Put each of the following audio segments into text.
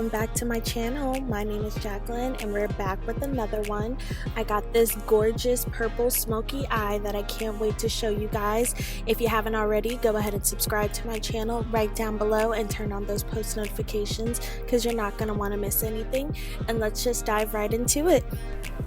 welcome back to my channel. My name is Jacqueline and we're back with another one. I got this gorgeous purple smoky eye that I can't wait to show you guys. If you haven't already, go ahead and subscribe to my channel right down below and turn on those post notifications because you're not going to want to miss anything. And let's just dive right into it.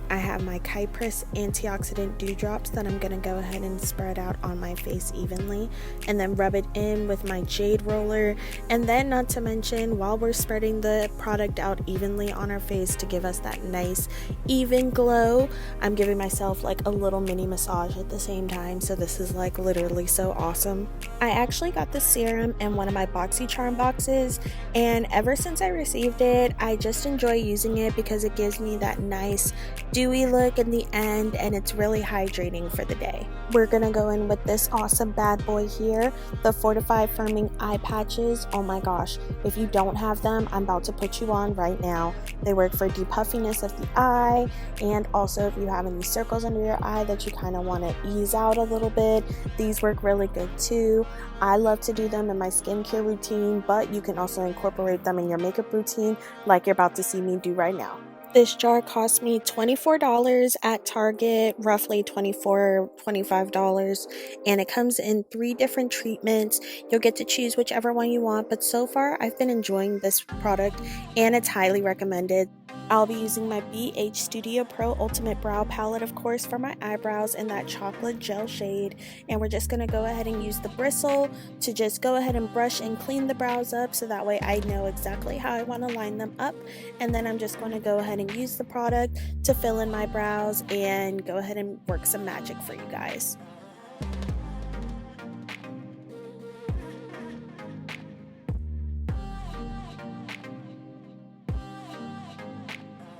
I have my Kypris Antioxident dewdrops that I'm going to go ahead and spread out on my face evenly and then rub it in with my Jade Roller. And then, not to mention, while we're spreading the product out evenly on our face to give us that nice even glow, I'm giving myself like a little mini massage at the same time. So this is like literally so awesome. I actually got this serum in one of my BoxyCharm boxes, and ever since I received it, I just enjoy using it because it gives me that nice dewy look in the end and it's really hydrating for the day. We're gonna go in with this awesome bad boy here, the FortifEYE Firming Eye Patches. Oh my gosh, if you don't have them, I'm about to put you on right now. They work for depuffiness of the eye, and also if you have any circles under your eye that you kind of want to ease out a little bit, these work really good too. I love to do them in my skincare routine, but you can also incorporate them in your makeup routine like you're about to see me do right now. This jar cost me $24 at Target, roughly $25, and it comes in 3 different treatments. You'll get to choose whichever one you want, but so far I've been enjoying this product and it's highly recommended. I'll be using my BH Studio Pro Ultimate Brow Palette, of course, for my eyebrows in that chocolate gel shade. And we're just going to go ahead and use the bristle to just go ahead and brush and clean the brows up so that way I know exactly how I want to line them up. And then I'm just going to go ahead and use the product to fill in my brows and go ahead and work some magic for you guys.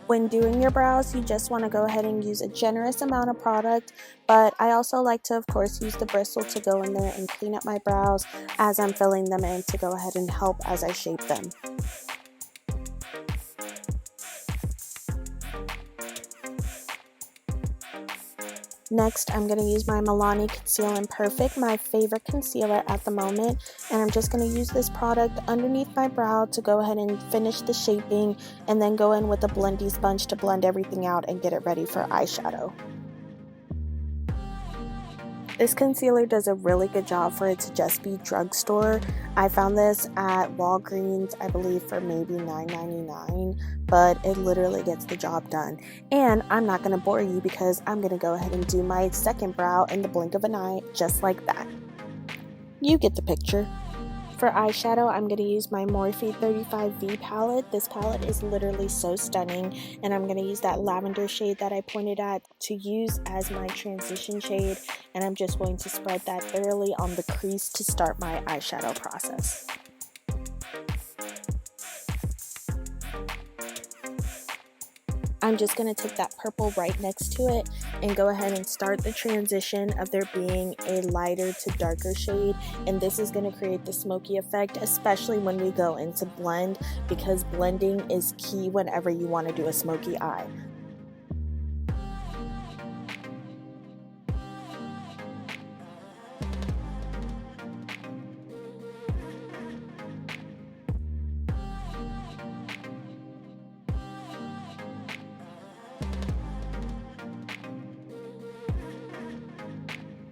When doing your brows, you just want to go ahead and use a generous amount of product, but I also like to, of course, use the bristle to go in there and clean up my brows as I'm filling them in to go ahead and help as I shape them. Next, I'm going to use my Milani Conceal+Perfect, my favorite concealer at the moment, and I'm just going to use this product underneath my brow to go ahead and finish the shaping and then go in with a blendy sponge to blend everything out and get it ready for eyeshadow. This concealer does a really good job for it to just be drugstore. I found this at Walgreens, I believe, for maybe $9.99, but it literally gets the job done. And I'm not going to bore you because I'm going to go ahead and do my second brow in the blink of an eye, just like that. You get the picture. For eyeshadow, I'm going to use my Morphe 35V palette. This palette is literally so stunning, and I'm going to use that lavender shade that I pointed at to use as my transition shade, and I'm just going to spread that thoroughly on the crease to start my eyeshadow process. I'm just going to take that purple right next to it and go ahead and start the transition of there being a lighter to darker shade, and this is going to create the smoky effect, especially when we go into blend, because blending is key whenever you want to do a smoky eye.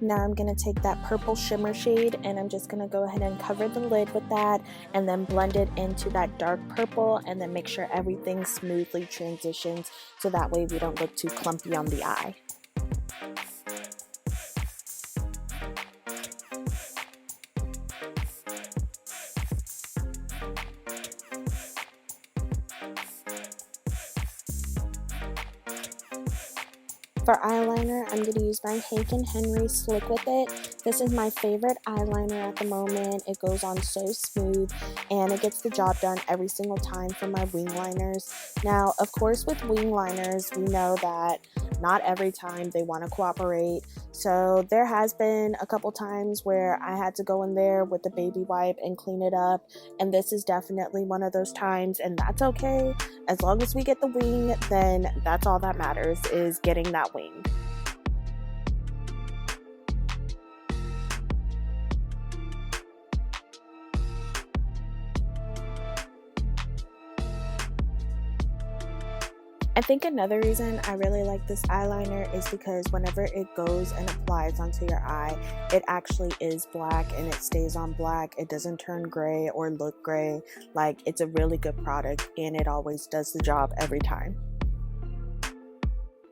Now I'm going to take that purple shimmer shade and I'm just going to go ahead and cover the lid with that and then blend it into that dark purple and then make sure everything smoothly transitions so that way we don't look too clumpy on the eye. For eyeliner, I'm going to use my Hank & Henry Slick With It. This is my favorite eyeliner at the moment. It goes on so smooth and it gets the job done every single time for my wing liners. Now, of course, with wing liners, we know that not every time they want to cooperate. So there has been a couple times where I had to go in there with the baby wipe and clean it up. And this is definitely one of those times, and that's okay. As long as we get the wing, then that's all that matters, is getting that wing. I think another reason I really like this eyeliner is because whenever it goes and applies onto your eye, it actually is black and it stays on black. It doesn't turn gray or look gray. Like, it's a really good product and it always does the job every time.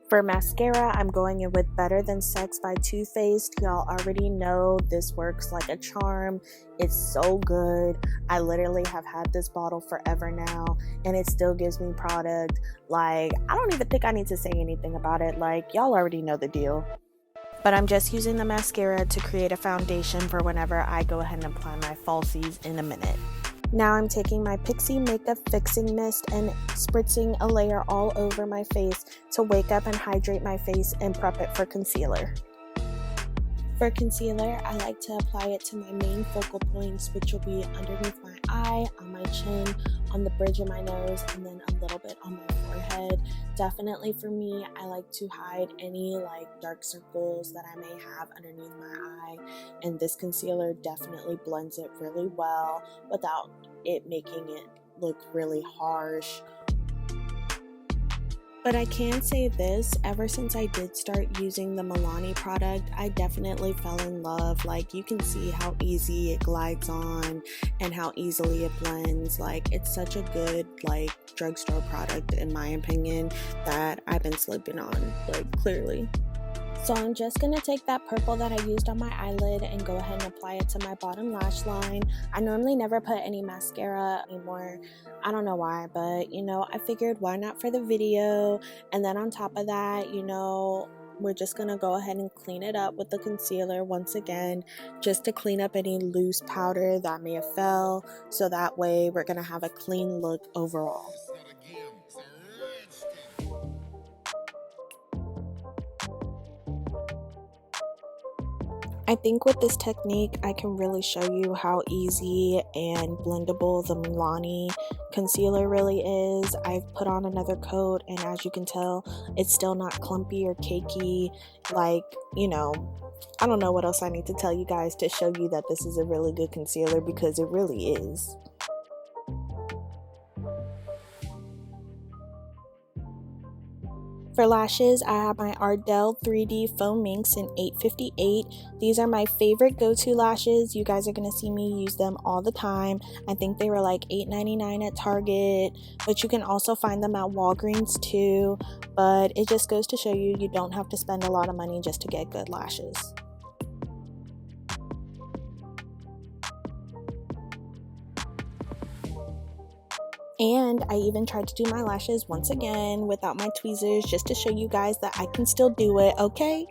For mascara, I'm going in with Better Than Sex by Too Faced. Y'all already know this works like a charm. It's so good. I literally have had this bottle forever now, and it still gives me product. Like, I don't even think I need to say anything about it. Like, y'all already know the deal. But I'm just using the mascara to create a foundation for whenever I go ahead and apply my falsies in a minute. Now I'm taking my Pixi Makeup Fixing Mist and spritzing a layer all over my face to wake up and hydrate my face and prep it for concealer. For concealer, I like to apply it to my main focal points, which will be underneath my eye, on my chin, on the bridge of my nose, and then a little bit on my forehead. Definitely for me, I like to hide any like dark circles that I may have underneath my eye, and this concealer definitely blends it really well without it making it look really harsh. But I can say this, ever since I did start using the Milani product, I definitely fell in love. Like, you can see how easy it glides on and how easily it blends. Like, it's such a good, like, drugstore product in my opinion that I've been sleeping on, like, clearly. So I'm just going to take that purple that I used on my eyelid and go ahead and apply it to my bottom lash line. I normally never put any mascara anymore. I don't know why, but you know, I figured why not for the video. And then on top of that, you know, we're just going to go ahead and clean it up with the concealer once again, just to clean up any loose powder that may have fell. So that way we're going to have a clean look overall. I think with this technique, I can really show you how easy and blendable the Milani concealer really is. I've put on another coat, and as you can tell, it's still not clumpy or cakey. Like, you know, I don't know what else I need to tell you guys to show you that this is a really good concealer, because it really is. For lashes, I have my Ardell 3D Faux Minks in 858. These are my favorite go-to lashes. You guys are going to see me use them all the time. I think they were like $8.99 at Target, but you can also find them at Walgreens too. But it just goes to show you, you don't have to spend a lot of money just to get good lashes. And I even tried to do my lashes once again without my tweezers, just to show you guys that I can still do it, okay?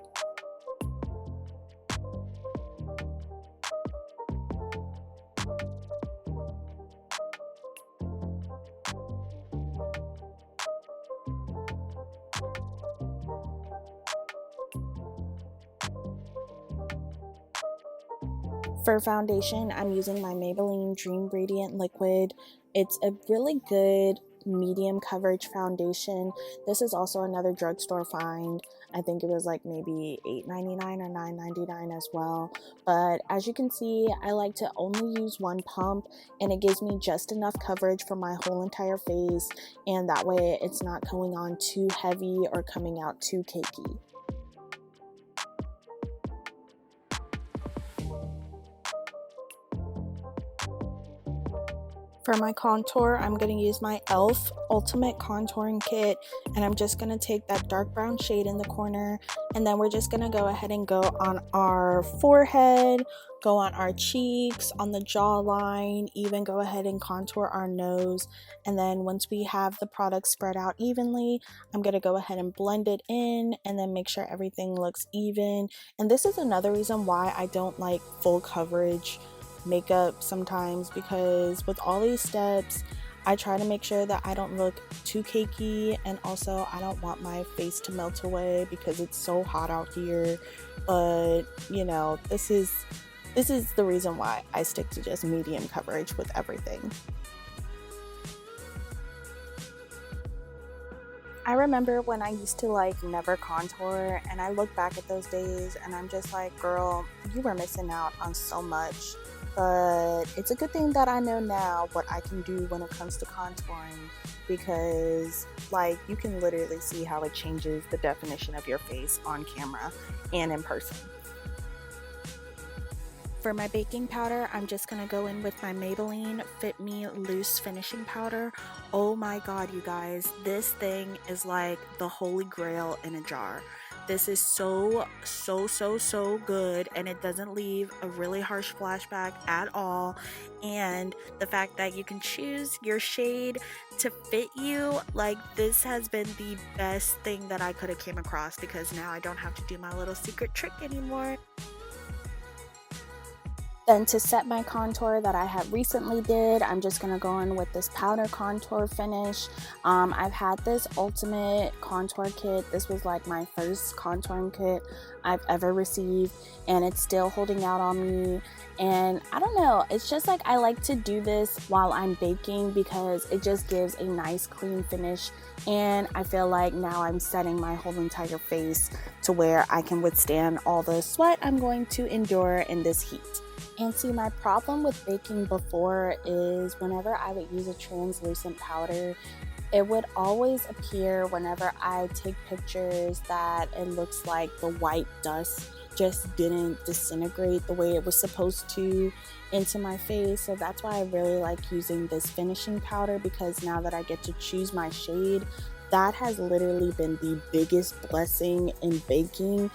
For foundation, I'm using my Maybelline Dream Radiant Liquid. It's a really good medium coverage foundation. This is also another drugstore find. I think it was like maybe $8.99 or $9.99 as well. But as you can see, I like to only use one pump, and it gives me just enough coverage for my whole entire face, and that way it's not going on too heavy or coming out too cakey. For my contour, I'm going to use my E.L.F. Ultimate Contouring Kit, and I'm just going to take that dark brown shade in the corner, and then we're just going to go ahead and go on our forehead, go on our cheeks, on the jawline, even go ahead and contour our nose. And then once we have the product spread out evenly, I'm going to go ahead and blend it in and then make sure everything looks even. And this is another reason why I don't like full coverage makeup sometimes, because with all these steps I try to make sure that I don't look too cakey, and also I don't want my face to melt away because it's so hot out here. But you know, this is the reason why I stick to just medium coverage with everything. I remember when I used to like never contour, and I look back at those days and I'm just like, girl, you were missing out on so much. But it's a good thing that I know now what I can do when it comes to contouring, because like you can literally see how it changes the definition of your face on camera and in person. For my baking powder, I'm just going to go in with my Maybelline Fit Me Loose finishing powder. Oh my god, you guys, this thing is like the holy grail in a jar. This is so good, and it doesn't leave a really harsh flashback at all. And the fact that you can choose your shade to fit you, like, this has been the best thing that I could have came across, because now I don't have to do my little secret trick anymore. Then to set my contour that I had recently did, I'm just going to go in with this powder contour finish. I've had this Ultimate Contour Kit. This was like my first contouring kit I've ever received, and it's still holding out on me. And I don't know, it's just like I like to do this while I'm baking because it just gives a nice clean finish, and I feel like now I'm setting my whole entire face to where I can withstand all the sweat I'm going to endure in this heat. And see, my problem with baking before is whenever I would use a translucent powder, it would always appear whenever I take pictures that it looks like the white dust just didn't disintegrate the way it was supposed to into my face. So that's why I really like using this finishing powder, because now that I get to choose my shade, that has literally been the biggest blessing in baking.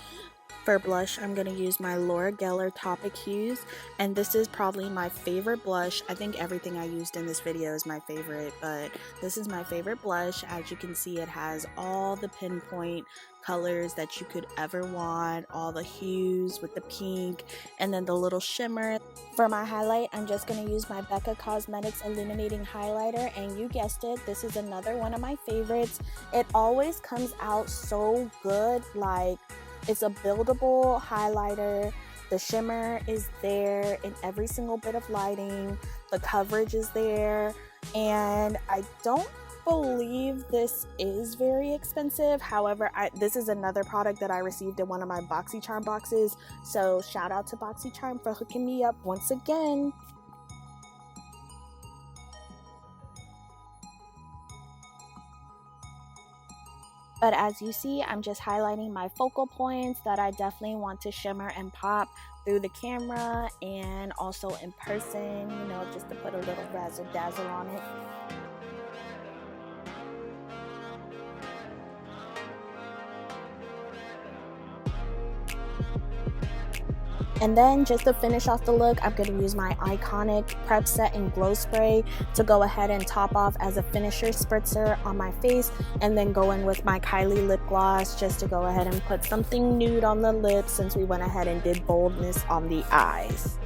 For blush, I'm going to use my Laura Geller Topic Hues, and this is probably my favorite blush. I think everything I used in this video is my favorite, but this is my favorite blush. As you can see, it has all the pinpoint colors that you could ever want, all the hues with the pink and then the little shimmer. For my highlight, I'm just going to use my Becca Cosmetics Illuminating Highlighter, and you guessed it, this is another one of my favorites. It always comes out so good, like, it's a buildable highlighter. The shimmer is there in every single bit of lighting. The coverage is there. And I don't believe this is very expensive. However, this is another product that I received in one of my BoxyCharm boxes. So shout out to BoxyCharm for hooking me up once again. But as you see, I'm just highlighting my focal points that I definitely want to shimmer and pop through the camera and also in person, you know, just to put a little razzle dazzle on it. And then just to finish off the look, I'm going to use my iconic Prep Set and Glow Spray to go ahead and top off as a finisher spritzer on my face, and then go in with my Kylie lip gloss just to go ahead and put something nude on the lips, since we went ahead and did boldness on the eyes.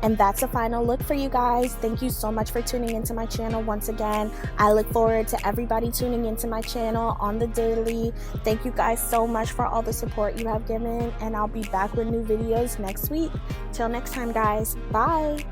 And that's the final look for you guys. Thank you so much for tuning into my channel once again. I look forward to everybody tuning into my channel on the daily. Thank you guys so much for all the support you have given, and I'll be back with new videos next week. Till next time, guys. Bye.